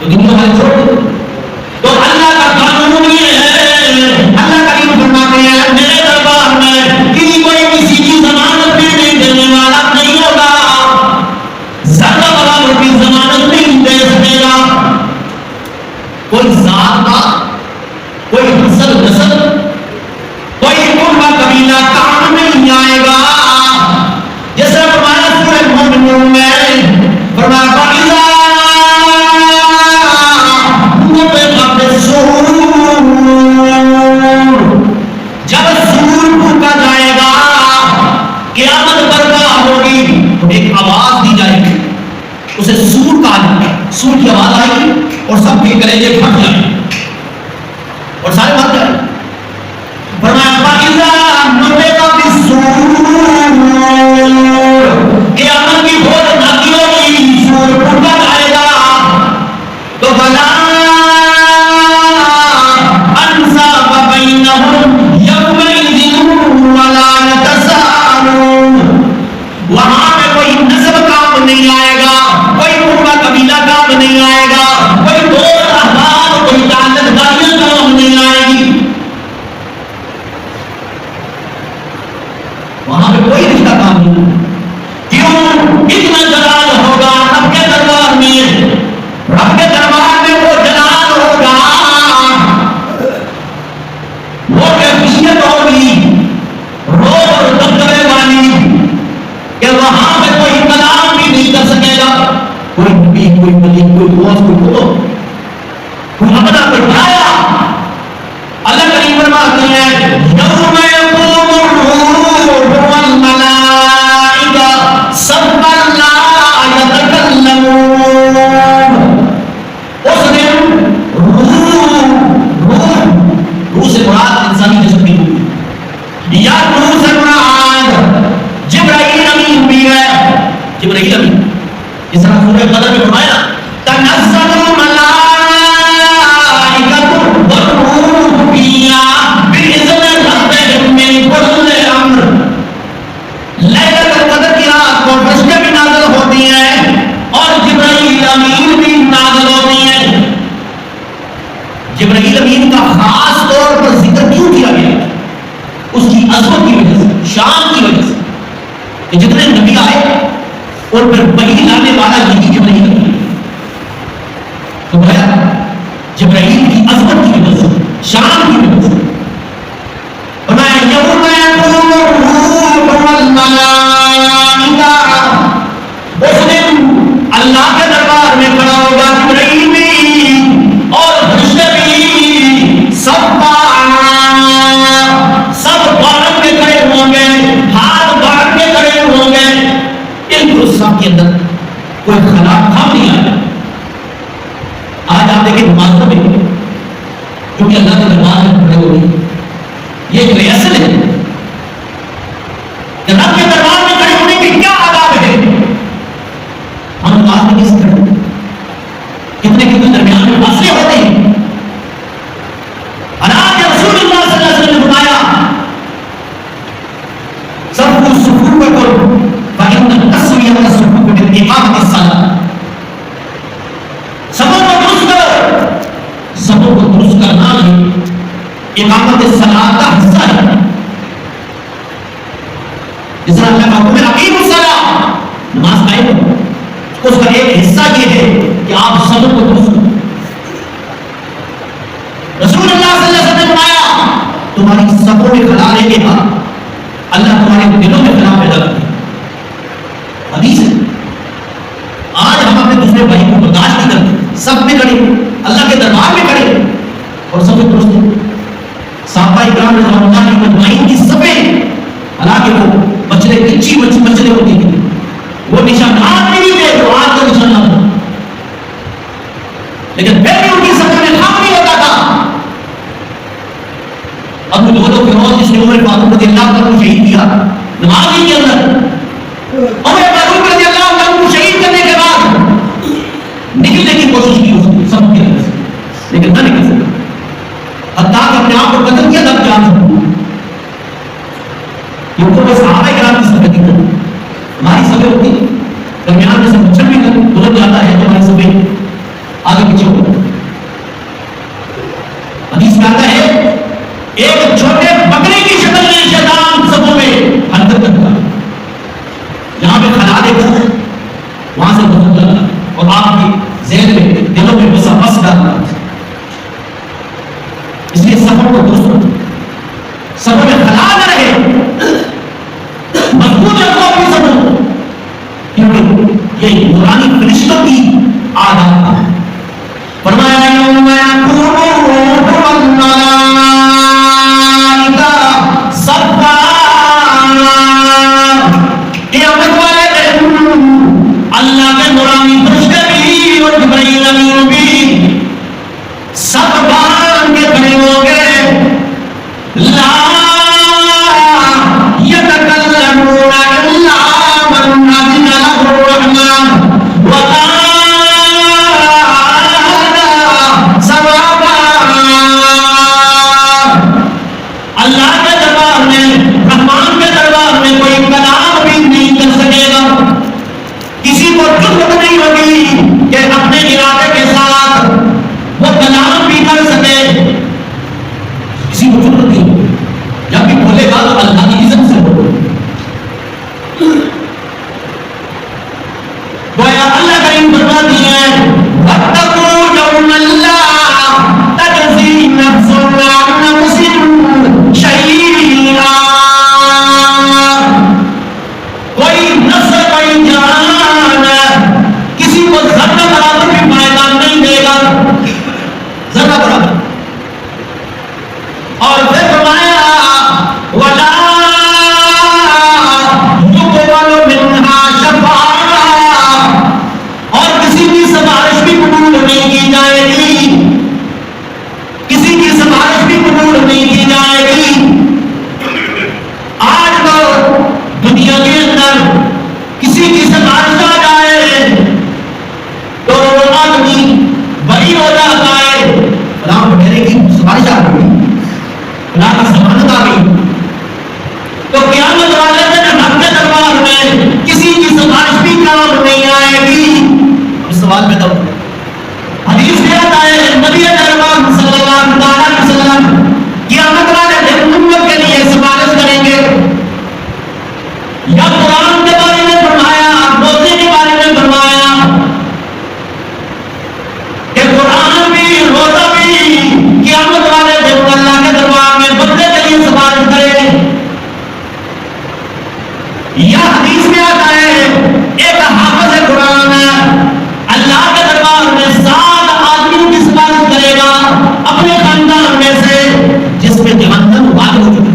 تو دین کو ہمارے چھوڑ دو. تو اللہ کا قانون یہ ہے, اللہ کریم فرماتے ہیں میرے دربار میں کسی کی ضمانت بھی نہیں دینے والا نہیں ہوگا, ذرہ برابر کی ضمانت نہیں دے سکے گا. کوئی ذات کا, کوئی حسد نسل, کوئی قوم قبیلہ کام نہیں آئے گا. جیسے فرمایا سورہ مومنون میں فرمایا فَإِذَا نُفِخَ فِي الصُّورِ, جب سور پھونکا جائے گا, قیامت برپا ہوگی, تو ایک آواز دی جائے گی, اسے سور کہا جائے گا. سور کی آواز آئے گی اور سب کے کلیجے پھٹ جائیں گے اور سارے مر جائیں. فرمایا فَإِذَا نُفِخَ فِي الصُّورِ, قیامت کی بہت ناکی ہوگی, سور پھونکا جائے گا تو فَلَا أَنْسَابَ بَيْنَهُمْ يَوْمَئِذٍ وَلَا يَتَسَاءَلُونَ. وہاں پہ کوئی نسب کام نہیں آئے گا, کوئی قوم قبیلہ کام نہیں آئے گا, کوئی دوست احباب, کوئی تعلق داریاں کام نہیں آئے گی. وہاں پہ کوئی رشتہ کام نہیں. کیوں؟ اتنا جلال ہوگا رب کے دربار میں, رب کے دربار میں وہ جلال ہوگا, وہ کیفیت ہوگی روب اور دبدبے والی کہ وہاں پہ کوئی کلام بھی نہیں کر سکے گا. کوئی نبی, کوئی ولی, کوئی دوست, کوئی قطب, کوئی اپنا کوئی پرایا. اللہ کریم فرماتے ہیں یوم یقوم الروح والملائکہ صفا لا یتکلمون. اس دن روح سے مراد انسانی جسم کی روح, یا روح سے مراد جبرائیل امین بھی ہے. جبرائیل امین اس طرح سورہ قدر میں فرمایا تنزل الملائکۃ والروح فیہا بإذن ربہم من کل امر. لیلۃ القدر کی رات کو فرشتے بھی نازل ہوتی ہیں اور جبرائیل امین بھی نازل ہوتی ہیں. جبرائیل امین کا خاص طور پر ذکر کیوں کیا گیا؟ اس کی عظمت کی وجہ سے, شان کی وجہ سے, کہ جتنے نبی آئے اور پھر وحی لانے والا یہی جبرائیل امین. تو بھیا جبرائیل کی عظمت کی وجہ سے, شان کی وجہ سے فرمایا یوم یقوم الروح والملائکہ. اس دن اللہ کے دربار میں کھڑا ہوگا جبرائیل بھی اور فرشتے بھی, سب باندھ کے کھڑے ہوں گے, ہاتھ باندھ کے کھڑے ہوں گے. ان سب کے اندر کوئی خراب کام نہیں آیا. آج آپ دیکھیں نمازوں میں کیونکہ اللہ کے دربار میں کھڑے ہو گئے, یہ ایک ریاست ہے. رب کے دربار میں کھڑے ہونے کے کیا آداب ہے؟ ہم نماز میں کس کھڑے, کتنے کتنے درمیان میں فاصلے ہوتے ہیں. حالانکہ رسول اللہ صلی اللہ علیہ وسلم نے فرمایا صفو صفوفکم فإن تسویۃ الصفوف بالإقامۃ الصلاۃ. صفوں کو درست کرو, صفوں کو درست کرنا ہی اقامت الصلاۃ کا حصہ ہے. جس طرح اللہ کا حکم ہے اقیموا الصلاۃ, نماز قائم کرو, اس کا ایک حصہ یہ ہے کہ آپ صفوں کو درست کرو. رسول اللہ صلی اللہ علیہ وسلم نے فرمایا تمہاری صفوں میں خلا لے کے بعد اللہ تمہارے دلوں میں خلا پیدا کرتے ہیں. حدیث ہے. آج ہم اپنے دوسرے بھائی کو برداشت نہیں کرتے, سب میں کھڑے, اللہ کے دربار میں کھڑے اور سب درست ہیں. صحابہ کرام رضوان اللہ علیہم اجمعین کی صفیں, حالانکہ وہ بچڑے کچی بچڑے ہوتی تھی, وہ نشانات بھی نہیں تھے جو آج کا نشانات ہے, لیکن پھر بھی ان کی صفوں میں خام نہیں ہوتا تھا. ابو لؤلؤ فیروز جس نے عمر فاروق رضی اللہ عنہ کو شہید کیا نماز ہی کے اندر, عمر فاروق رضی اللہ عنہ کو شہید کرنے کے بعد نکلنے کی کوشش کی اس نے سب کے اندر سے, لیکن نہ نکل سکا. حتیٰ کہ اپنے آپ کو قتل کیا تب جان سکتا. یہ تو صحابہ کرام کی صفت ہے. ہماری صفت ہوتی درمیان میں سے مچھر بھی گزر جاتا ہے تو ہماری صفت آگے پیچھے ہو. حدیث میں آتا ہے ایک چھوٹے بکرے کی شکل میں شیطان صفوں میں حرکت کرتا ہے. یہاں پہ کھلا دیتا ہے, وہاں سے گزر جاتا ہے اور آپ کی ذہن میں دلوں میں بسا بس ڈالتا ہے. اس لیے سفر کو درست رکھو, سفر میں خلا نہ رہے, مضبوط رکھو اپنی سفر, کیونکہ یہ نورانی فرشتوں کی عادت ہے. فرمایا یوم یقوم الروح والملائکہ صفا, قیامت والے دن اللہ کے نورانی فرشتے بھی اور جبرائیل امین بھی سب بان کے کھڑے ہوں گے. لا يتكلمون الا من اذن له الرحمن وقال صوابا. اللہ کے دربار میں, رحمان کے دربار میں کوئی کلام بھی نہیں کر سکے گا. کسی کو جرأت نہیں ہوگی کہ اپنے ارادے کے ساتھ وہ کلام بھی کر سکے. کسی کو جرأت نہیں ہوگی. جب بھی بولے گا تو اللہ کی عزت سے بولو. گویا اللہ کریم فرماتی ہے واتقوا یوما لا تجزی نفس عن نفس شیئا. کوئی نفس کوئی جان کسی کو ذرہ برابر بھی فائدہ نہیں دے گا, ذرہ برابر. اور پھر فرمایا ولا يقبل منها شفاعہ, اور کسی کی سفارش بھی قبول نہیں کی جائے گی, کسی کی سفارش بھی قبول نہیں کی جائے گی. آج تو دنیا کے اندر کسی کی سفارش آ جائے تو آدمی بری ہو جاتا ہے. فلاں وغیرہ کی سفارش آ گئی, فلاں کی ضمانت آ گئی, تو قیامت والے دن رب کے دربار میں کسی کی سفارش بھی کام نہیں آئے گی. اب سوال پیدا ہوتا ہے, حدیث میں آتا ہے نبی اکرم صلی اللہ علیہ وسلم قیامت والے دن امت کے لیے سفارش کریں گے. یا قرآن کے بارے میں فرمایا, روزے کے بارے میں فرمایا کہ قرآن بھی روزہ بھی قیامت والے دن اللہ کے دربار میں بندے کے لیے سفارش کرے. یا حدیث میں آتا ہے ایک حافظ قرآن اللہ کے دربار میں 7 آدمیوں کی سفارش کرے گا اپنے خاندان میں سے جس میں جہنم واقع ہو چکا,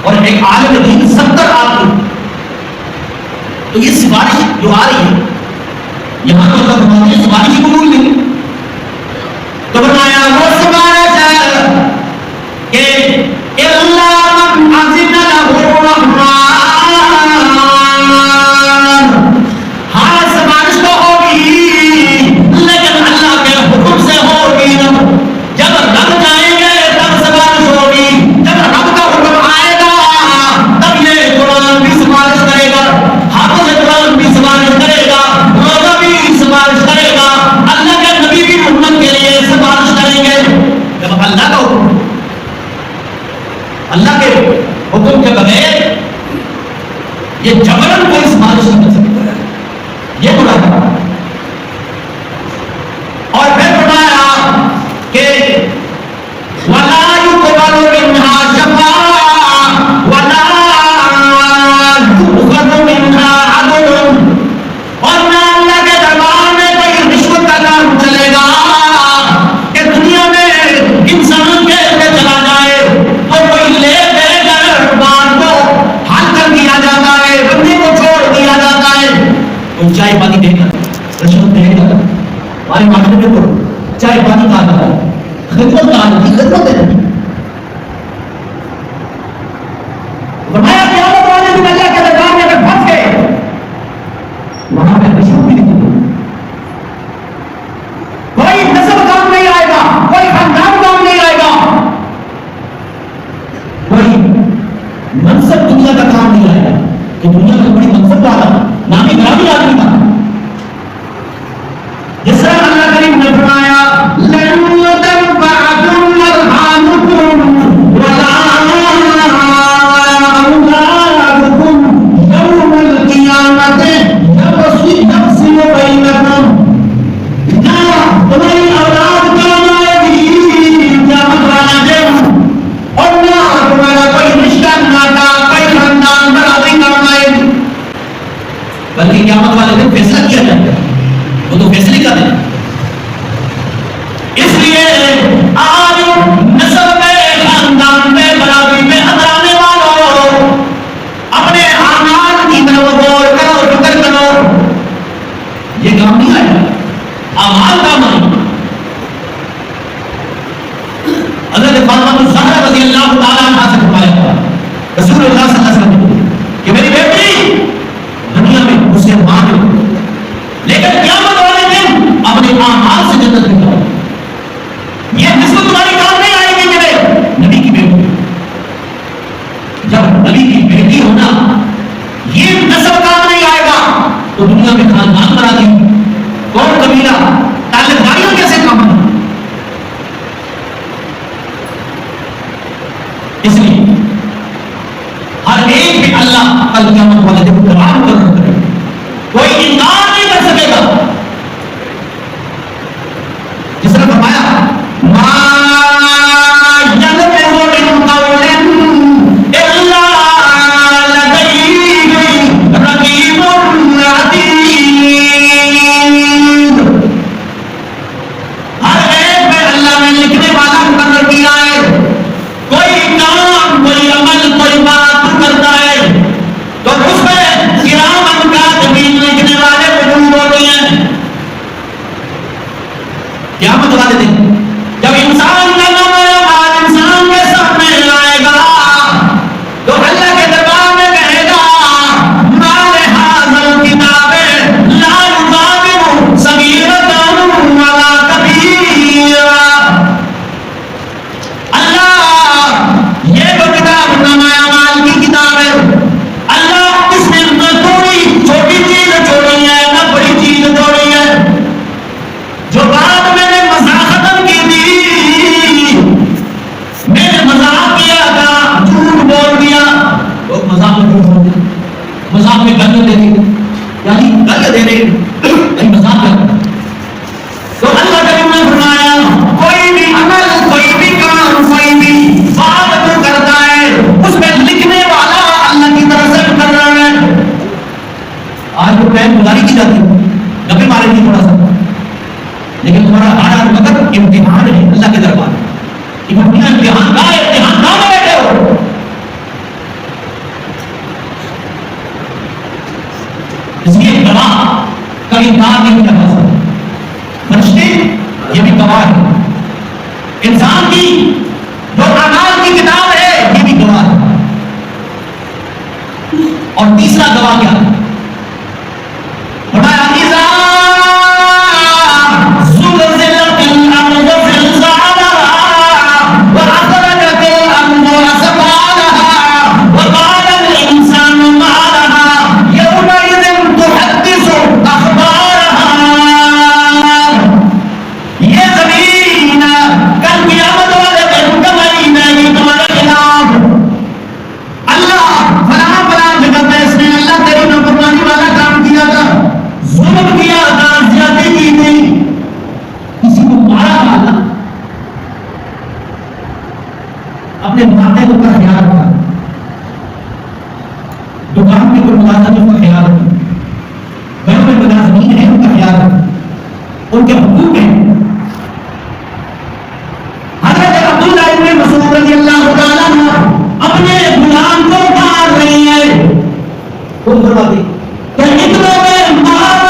اور ایک عالم دین 70 آدمی. تو یہ سفارش جو آ رہی ہے یہاں تو اللہ فرماتے ہیں سفارش ہی قبول نہیں. تو فرمایا وہ سفارش ہے کہ اللہ من اذن له الرحمن, ہاں سفارش تو ہوگی لیکن اللہ کے حکم سے ہوگی. جب رب جائیں گے تب سفارش ہوگی, جب رب کا حکم آئے گا تب یہ قرآن بھی سفارش کرے گا, حافظ قرآن بھی سفارش کرے گا, روزہ بھی سفارش کرے گا, اللہ کے نبی بھی امت کے لیے سفارش کریں گے. جب اللہ کا حکم, اللہ کے حکم کے بغیر یہ جبرن کوئی سفارش نہیں کر سکتا ہے, یہ برا ہے. اور پھر فرمایا کہ وَلَا يُقْبَلُ مِنْهَا شَفَاعَةٌ وَلَا يُؤْخَذُ مِنْهَا عَدْلٌ, اور نہ اللہ کے دربار میں کوئی رشوت کا کام چلے گا کہ دنیا میں انسان کے چلا جائے تو کوئی لے دے کر بات کو حل کر دیا جاتا ہے, بندے کو چھوڑ دیا جاتا ہے. کوئی چائے پانی دے کر رشوت دے کر ہمارے معاشرے میں تو چائے پانی کہا جاتا ہے, خدمت کہا جاتی ہے, خدمت ہے نہیں. فرمایا قیامت والے دن اللہ کے دربار میں اگر پھنس گئے وہاں پہ رشوت بھی نہیں ہوگی, کوئی نسب کام نہیں آئے گا, کوئی خاندان کام نہیں آئے گا, کوئی منصب دنیا کا کام نہیں آئے گا کہ دنیا میں بڑی منصب والا نامی گرامی آدمی تھا, جس اس لیے آج نسل میں خاندان میں برادری میں اترانے والوں اپنے اعمال کی طرف غور کرو فکر کرو. یہ کام نہیں آئے گا اعمال کام آئے گا. حضرت فاطمہ الزہرا رضی اللہ تعالیٰ عنہا سے فرمایا رسول اللہ صلی اللہ علیہ وسلم کہ میری بیٹی دنیا میں اسے مان لو لیکن قیامت والے دن اپنے اعمال سے جنت میں جاؤ. یہ نسبت تمہاری کام نہیں آئے گی میرے نبی کی بیٹی. جب نبی کی بیٹی ہونا یہ نسب کام نہیں آئے گا تو دنیا میں خاندان بنا دی کون قبیلہ تعلق داریوں کیسے کام آئے. اس لیے ہر ایک بھی اللہ کل قیامت والے دن گواہ مقرر کرے. کوئی انکار نہیں کر سکے گا. جس نے فرمایا قیامت والے دن جب انسان کا نام انسان کے سامنے آئے گا تو اللہ کے دربار میں کہے گا مال حاضر کتاب لا یغادر صغیرۃ ولا کبیرہ. اللہ یہ جو کتاب نامہ اعمال کی کتاب ہے اللہ اس میں نہ کوئی چھوٹی چیز چھوڑی ہے نہ بڑی چیز چھوڑی ہے. جو بات میں نے مذاق ختم کی تھی میں نے مذاق کیا تھا جھوٹ بول دیا لوگ مذاق میں جھوٹ بولتے مذاق میں گل دے دی یعنی گل دے رہے یعنی مذاق کرتا. تو اللہ کریم نے فرمایا کوئی بھی عمل کوئی بھی کام کوئی بھی بات تو کرتا ہے اس میں لکھنے والا اللہ کی طرف سے کر رہا ہے. آج تو پہن گزاری کی جاتی نبی مارے نہیں تھوڑا سا لیکن تمہارا ہر وقت امتحان ہے اللہ کے دربار میں. امتحان کا امتحان نہ بیٹھے ہو. اس لیے گواہ کا انکار نہیں کیا جا سکتا. فرشتے یہ بھی گواہ ہے. انسان کی جو اعمال کی کتاب ہے یہ بھی گواہ ہے. اور تیسرا گواہ کیا ہے فرمایا اپنے ماتے کو کا خیال رکھا. دکان میں کوئی ملازم ہے اس کا خیال رکھا. گھر میں ملازمین ہیں ان کا خیال رکھا. ان کے حقوق ہیں. حضرت عبداللہ ابن مسعود رضی اللہ تعالیٰ عنہ اپنے غلام کو مار رہے ہیں. کون فرماتی کہ اتنوں میں مارا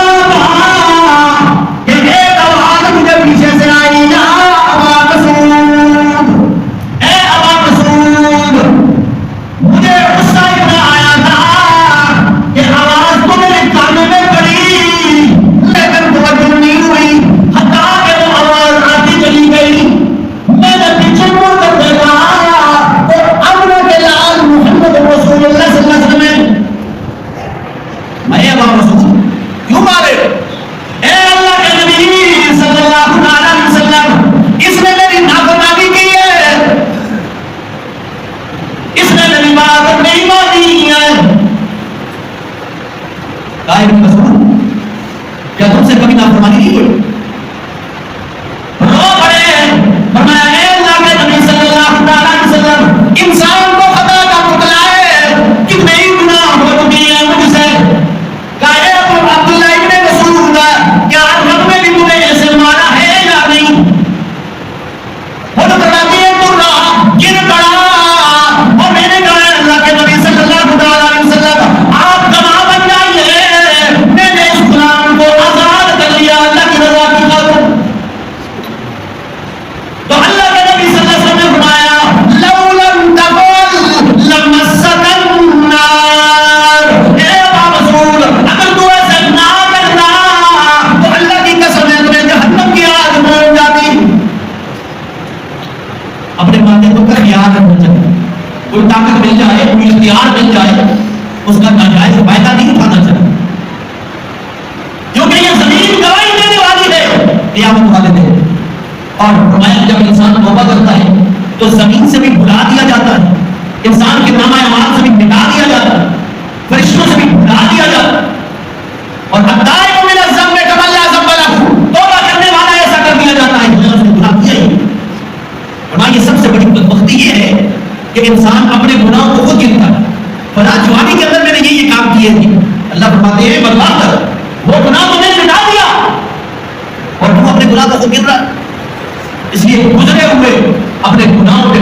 کہ ایک آواز مجھے پیچھے سے آئی یا ابا مسعود اے ابا مسعود. مجھے غصہ اتنا آیا تھا کہ آواز تو میرے کانوں میں پڑی لیکن توجہ نہیں ہوئی حتیٰ کہ وہ آواز آتی چلی گئی. میں نے پیچھے مڑ کر دیکھا تو امر کے لال محمد رسول اللہ صلی اللہ علیہ وسلم کوئی طاقت مل جائے، کوئی اختیار مل جائے، اس کا ناجائز فائدہ نہیں اٹھانا چاہیے، کیونکہ یہ زمین گواہی دینے والی ہے قیامت والے دن۔ اور فرمایا جب انسان توبہ کرتا ہے تو زمین سے بھی بھلا دیا جاتا ہے، انسان کے نامہ اعمال سے بھی مٹا دیا جاتا ہے، فرشتوں سے بھی بھلا دیا جاتا ہے، اور التائب من الذنب کمن لا ذنب له، توبہ کرنے والا ایسا کر دیا جاتا ہے جس نے اس نے گناہ کیا ہی نہیں۔ فرمایا یہ سب سے بڑی بدبختی یہ ہے کہ انسان اپنے گناہوں کو خود گنتا ہے، فلاں جوانی کے اندر میں نے یہ کام کیے تھے، اللہ فرماتے ہیں برباد کر، وہ گناہ تو میں نے مٹا دیا اور تم اپنے گناہ کو خود گن رہا ہے۔ اس لیے گزرے ہوئے اپنے گناہوں پہ